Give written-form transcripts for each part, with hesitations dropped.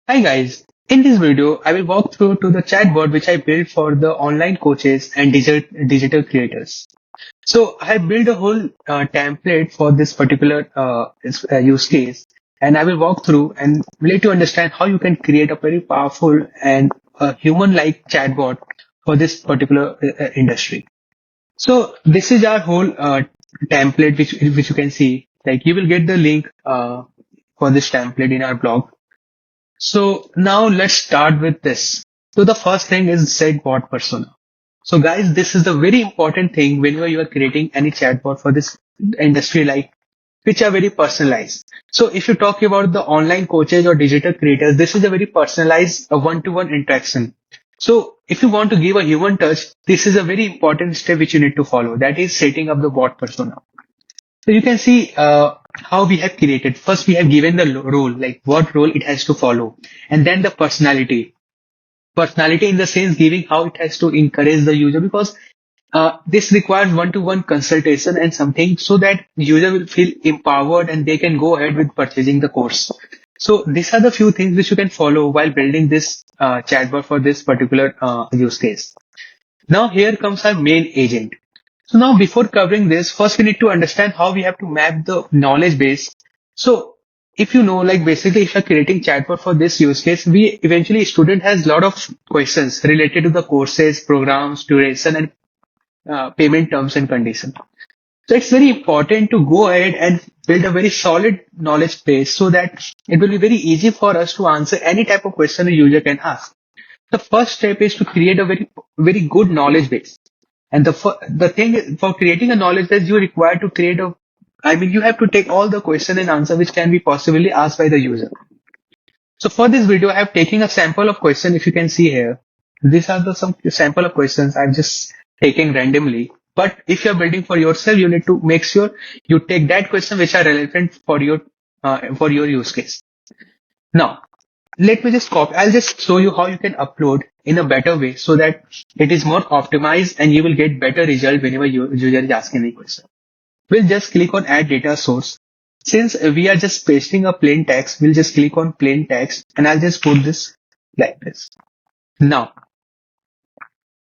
Hi guys, in this video I will walk through to the chatbot which I built for the online coaches and digital creators. So I built a whole template for this particular use case, and I will walk through and let you understand how you can create a very powerful and human-like chatbot for this particular industry. So this is our whole template which you can see. Like you will get the link for this template in our blog. So now let's start with this. So the first thing is set bot persona. So guys, this is the very important thing whenever you are creating any chatbot for this industry, like which are very personalized. So if you talk about the online coaches or digital creators, this is a very personalized one-to-one interaction. So if you want to give a human touch, this is a very important step which you need to follow. That is setting up the bot persona. So you can see how we have created. First, we have given the role, like what role it has to follow, and then the personality. Personality in the sense giving how it has to encourage the user because this requires one-to-one consultation and something so that user will feel empowered and they can go ahead with purchasing the course. So these are the few things which you can follow while building this chatbot for this particular use case. Now here comes our main agent. So now before covering this, first we need to understand how we have to map the knowledge base. So if you know, like basically if you're creating chatbot for this use case, we eventually student has a lot of questions related to the courses, programs, duration and payment terms and conditions. So it's very important to go ahead and build a very solid knowledge base so that it will be very easy for us to answer any type of question a user can ask. The first step is to create a very good knowledge base. And the thing is, for creating a knowledge base, you require to create you have to take all the question and answer which can be possibly asked by the user. So for this video, I have taken a sample of question. If you can see here, these are the some sample of questions I'm just taking randomly. But if you're building for yourself, you need to make sure you take that question which are relevant for your use case. Now, let me just copy. I'll just show you how you can upload in a better way so that it is more optimized and you will get better result whenever user is asking any question. We'll just click on add data source. Since we are just pasting a plain text, we'll just click on plain text and I'll just put this like this. Now,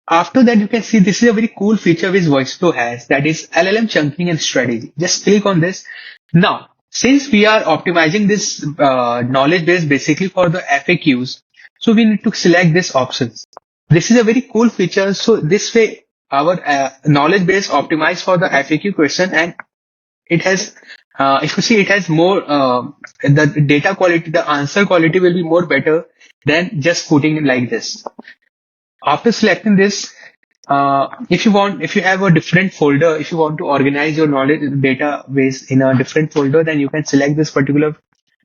after that, you can see this is a very cool feature which Voiceflow has, that is LLM chunking and strategy. Just click on this. Now, since we are optimizing this knowledge base basically for the FAQs, so we need to select this options. This is a very cool feature. So this way, our knowledge base optimized for the FAQ question, and it has, if you see, it has more the data quality, the answer quality will be more better than just putting it like this. After selecting this, if you have a different folder, if you want to organize your knowledge database in a different folder, then you can select this particular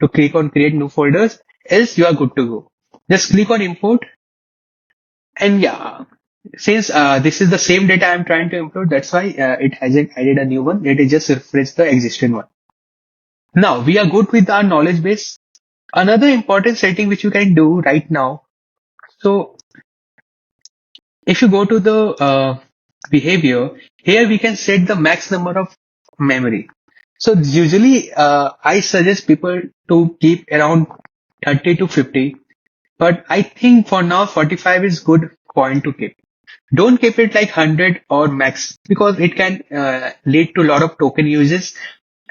to click on create new folders. Else you are good to go. Just click on import. And yeah, since this is the same data I'm trying to import, that's why it hasn't added a new one. It is just refresh the existing one. Now we are good with our knowledge base. Another important setting which you can do right now. So if you go to the behavior, here we can set the max number of memory. So usually I suggest people to keep around 30 to 50, but I think for now 45 is good point to keep. Don't keep it like 100 or max because it can lead to a lot of token uses.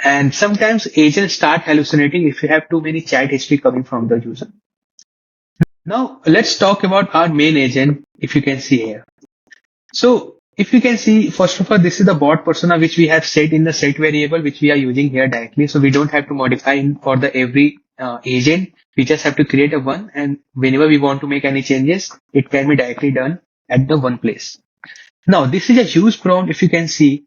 And sometimes agents start hallucinating if you have too many chat history coming from the user. Now let's talk about our main agent. If you can see here. So if you can see, first of all, this is the bot persona which we have set in the set variable which we are using here directly. So we don't have to modify for the every agent. We just have to create a one, and whenever we want to make any changes, it can be directly done at the one place. Now this is a huge prompt. If you can see,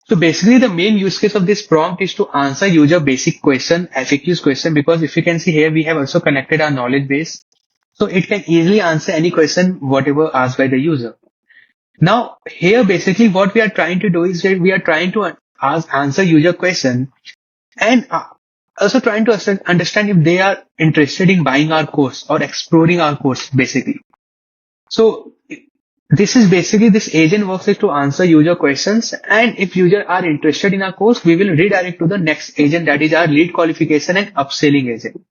so basically the main use case of this prompt is to answer user basic question, FAQs question, because if you can see here, we have also connected our knowledge base. So it can easily answer any question, whatever asked by the user. Now, here basically what we are trying to do is that we are trying to answer user question and also trying to understand if they are interested in buying our course or exploring our course basically. So this is basically this agent works is to answer user questions, and if user are interested in our course, we will redirect to the next agent, that is our lead qualification and upselling agent.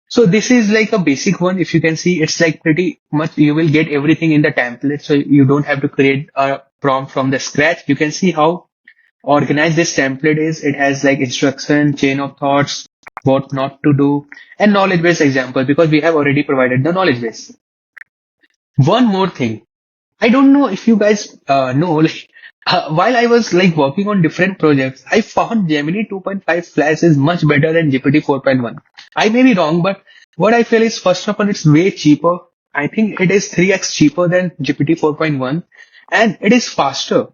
So this is like a basic one. If you can see, it's like pretty much you will get everything in the template. So you don't have to create a prompt from the scratch. You can see how organized this template is. It has like instruction, chain of thoughts, what not to do, and knowledge base example because we have already provided the knowledge base. One more thing. I don't know if you guys know, like, while I was like working on different projects, I found Gemini 2.5 Flash is much better than GPT 4.1. I may be wrong, but what I feel is first of all, it's way cheaper. I think it is 3x cheaper than GPT 4.1 and it is faster.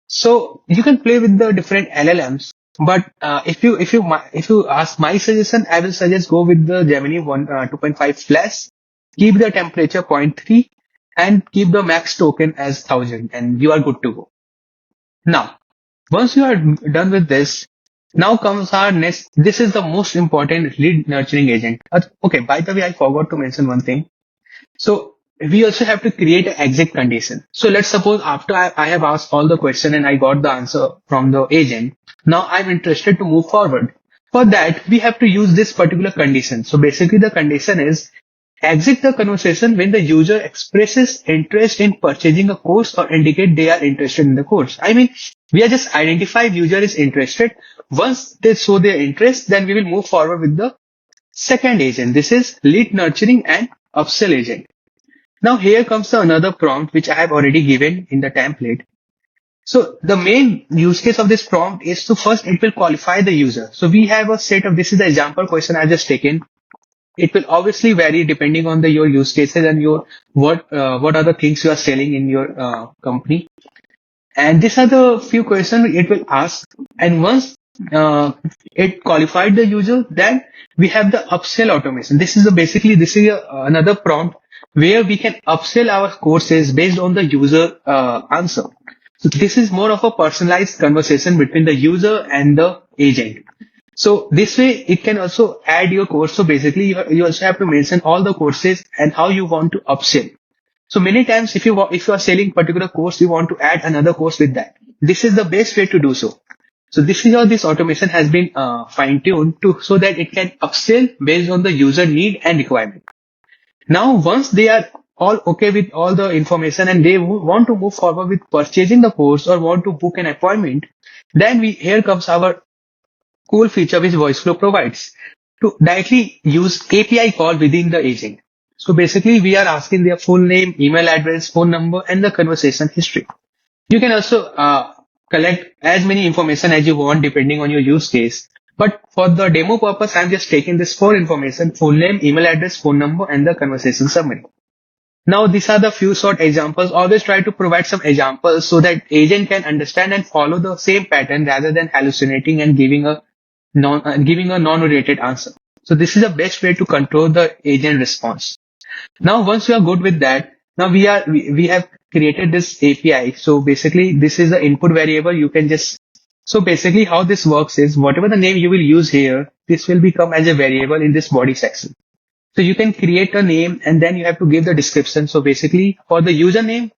So you can play with the different LLMs, but if you ask my suggestion, I will suggest go with the Gemini 2.5 Flash. Keep the temperature zero point 0.3 and keep the max token as 1000, and you are good to go. Now, once you are done with this, now comes our next. This is the most important lead nurturing agent. Okay, by the way, I forgot to mention one thing. So we also have to create an exit condition. So let's suppose after I have asked all the question and I got the answer from the agent. Now I'm interested to move forward. For that, we have to use this particular condition. So basically the condition is exit the conversation when the user expresses interest in purchasing a course or indicate they are interested in the course. I mean, we are just identify if user is interested. Once they show their interest, then we will move forward with the second agent. This is lead nurturing and upsell agent. Now here comes another prompt which I have already given in the template. So the main use case of this prompt is to first it will qualify the user. So we have a set of, this is the example question I just taken. It will obviously vary depending on your use cases and your what are the things you are selling in your company. And these are the few questions it will ask. And once it qualified the user, then we have the upsell automation. This is another prompt where we can upsell our courses based on the user answer. So this is more of a personalized conversation between the user and the agent. So this way it can also add your course. So basically you also have to mention all the courses and how you want to upsell. So many times if you are selling particular course, you want to add another course with that. This is the best way to do so. So this is how this automation has been fine-tuned to so that it can upsell based on the user need and requirement. Now, once they are all okay with all the information and they want to move forward with purchasing the course or want to book an appointment, then here comes our cool feature which Voiceflow provides to directly use API call within the agent. So basically, we are asking their full name, email address, phone number, and the conversation history. You can also collect as many information as you want depending on your use case. But for the demo purpose, I'm just taking this four information: full name, email address, phone number, and the conversation summary. Now, these are the few short examples. Always try to provide some examples so that agent can understand and follow the same pattern rather than hallucinating and giving a non-related answer. So this is the best way to control the agent response. Now, once you are good with that, now we have created this API. So basically, this is the input variable. You can just, so basically how this works is whatever the name you will use here, this will become as a variable in this body section. So you can create a name and then you have to give the description. So basically for the username,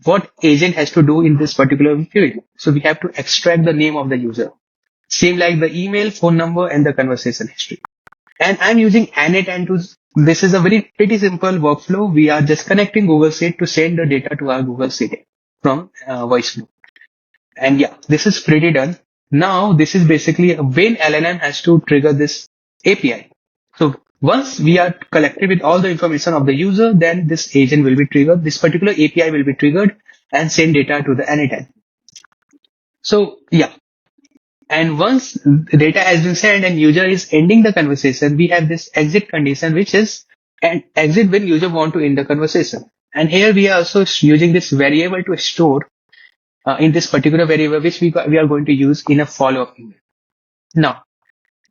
what agent has to do in this particular field. So we have to extract the name of the user. Same like the email, phone number, and the conversation history. And I'm using Anit to, this is a pretty simple workflow. We are just connecting Google Sheet to send the data to our Google Sheet from Voiceflow. And yeah, this is pretty done. Now this is basically when LLM has to trigger this API. So once we are collected with all the information of the user, then this agent will be triggered. This particular API will be triggered and send data to the Anit. So yeah. And once the data has been sent and user is ending the conversation, we have this exit condition, which is an exit when user want to end the conversation. And here we are also using this variable to store in this particular variable, which we are going to use in a follow-up email. Now,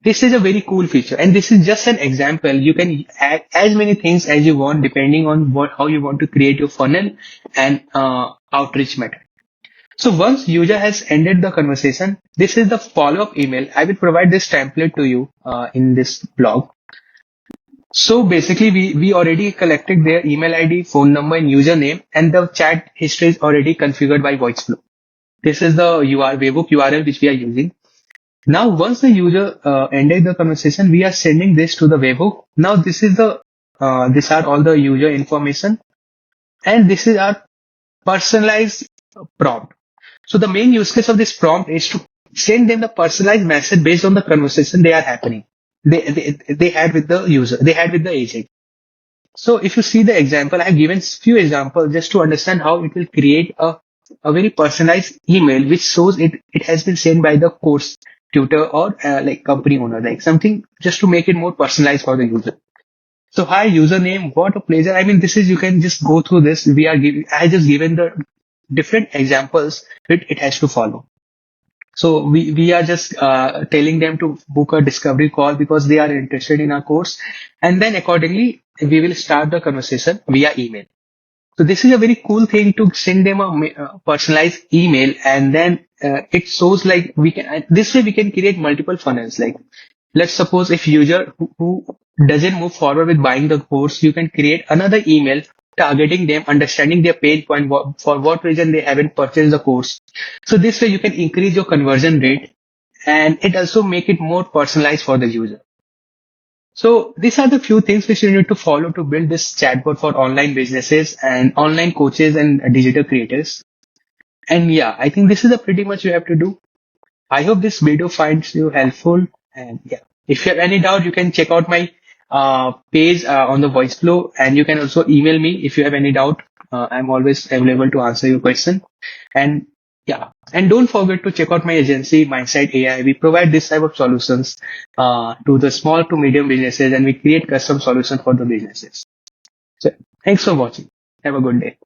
this is a very cool feature, and this is just an example. You can add as many things as you want, depending on how you want to create your funnel and outreach method. So once user has ended the conversation, this is the follow-up email. I will provide this template to you in this blog. So basically, we already collected their email ID, phone number, and username, and the chat history is already configured by Voiceflow. This is the webhook URL which we are using. Now, once the user ended the conversation, we are sending this to the webhook. Now, these are all the user information, and this is our personalized prompt. So the main use case of this prompt is to send them the personalized message based on the conversation they are happening. They had with the user, they had with the agent. So if you see the example, I have given few examples just to understand how it will create a very personalized email which shows it has been sent by the course tutor or like company owner, like something just to make it more personalized for the user. So hi username, what a pleasure. I mean, this is, you can just go through this. I just given the different examples it has to follow. So we are just telling them to book a discovery call because they are interested in our course. And then accordingly, we will start the conversation via email. So this is a very cool thing to send them a personalized email, and then it shows like we can, this way we can create multiple funnels. Like let's suppose if user who doesn't move forward with buying the course, you can create another email targeting them, understanding their pain point, for what reason they haven't purchased the course. So this way you can increase your conversion rate, and it also make it more personalized for the user. So these are the few things which you need to follow to build this chatbot for online businesses and online coaches and digital creators. And yeah, I think this is the pretty much you have to do. I hope this video finds you helpful. And yeah, if you have any doubt, you can check out my page on the Voiceflow, and you can also email me if you have any doubt. I'm always available to answer your question. And yeah, and don't forget to check out my agency, Mindset AI. We provide this type of solutions to the small to medium businesses, and we create custom solutions for the businesses. So thanks for watching. Have a good day.